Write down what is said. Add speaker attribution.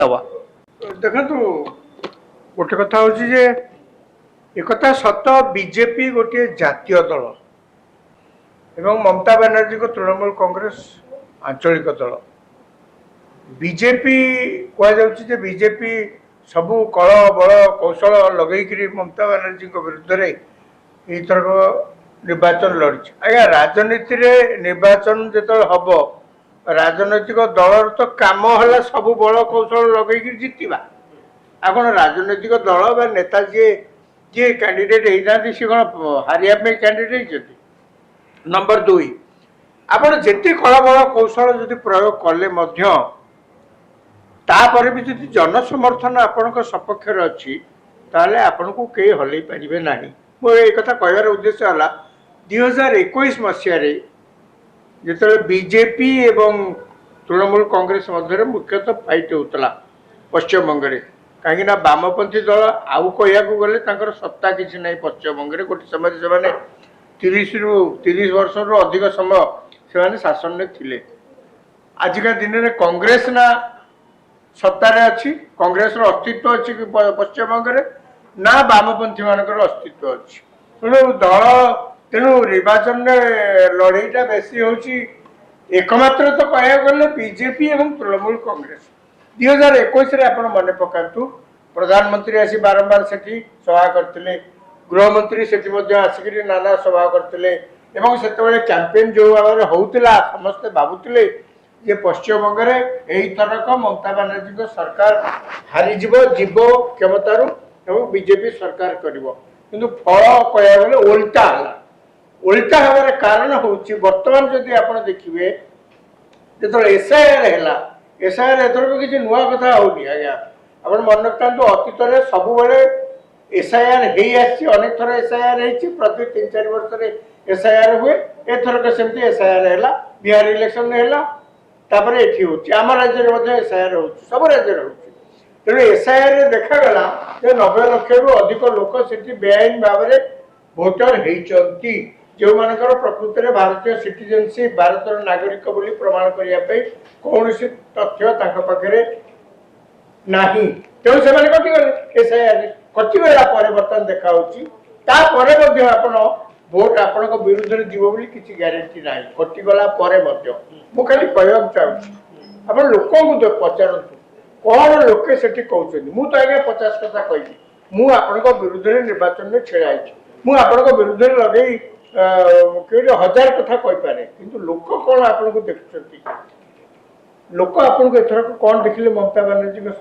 Speaker 1: देखु गोटे कथा हूँ जे एक सत बीजेपी गोटे जातीय दल एवं ममता बनर्जी को तृणमूल कांग्रेस आंचलिक दल बीजेपी कहुचे बीजेपी सबू कल बल कौशल लगे ममता बनर्जी विरुद्ध में यथरक निर्वाचन लड़ी आज्ञा राजनीति निर्वाचन जो हम राजनैतिक दल तो काम है सबू बल कौशल लगे जितवा आपन राजनैतिक दल नेता जी जी कैंडिडेट होती सी कौन हारिया कैंडिडेट होती नंबर दुई आपड़ जिते कल बल कौशल जदि प्रयोग कले तापर भी जदि जनसमर्थन आपण सपक्ष अच्छी ताले आपण को कई हल पारे ना मोर एक कहार उद्देश्य है 2021 मसीह जो बीजेपी एवं तृणमूल कांग्रेस मध्य मुख्यतः फाइट होता पश्चिम बंग में कहीं वामपंथी दल आउ कह गले सत्ता किसी ना पश्चिम बंग में गोटे समय से 30 वर्ष रु अधिक समय से शासन में थिले आजिका दिन में कांग्रेस ना सत्तार अच्छी कांग्रेस अस्तित्व अच्छी पश्चिम बंग में ना वामपंथी मान अस्तित्व अच्छी तेणु दल तेणु निर्वाचन लड़ईटा बेसी हूँ एकमात्र तो कह गले बीजेपी एवं तृणमूल कांग्रेस 2021 आप मन पकातु प्रधानमंत्री आसी बारंबार से सभा करते गृहमंत्री से आसिक नाना सभा करते से कैंपेन जो भाव में होता समस्ते भावुले जे पश्चिम बंग में यही थरक ममता बनर्जी सरकार हारीज जीव क्षमतार बीजेपी सरकार कर फल कह गले उल्टा हमारे कारण हूँ बर्तमान जदि आप देखिए जो एसआईआर है एसआईआर एथरक किसी नुआ कथा होनी आज्ञा आप मन रखता अतीत सब एसआईआर अनेक थर एसआईआर प्रति 3-4 वर्ष एसआईआर हुए एथरक सेमती एसआईआर है बिहार इलेक्शन है ये आम राज्य एसआईआर हो सब राज्य हो तेणु एसआईआर देखागला 90 लाख रु अधिक लोक से बेआईन भाव में भोटर होती जो मानकर प्रकृति में भारतीय सिटीजनशिप भारत नागरिक बोली प्रमाण करने कौन तथ्य पाखे ना तेणु से कटिगले एसआईआर कटिगला बर्तमान देखा आप भोट आपण विरुद्ध में जीव बोली किसी ग्यारंटी ना कटिगला मु खाली कहवाक चाहूँगी आप लोक पचारतु कौन लोके से कहते मुझे तो आज्ञा 50 कथा कही मुझे विरुद्ध में निर्वाचन में छेड़ा मुझे विरुद्ध में लगे 1000 कथा कहीपे कि लोक कौन आपको देखुं लोक आपको एथरक कौन देखिले ममता बनर्जी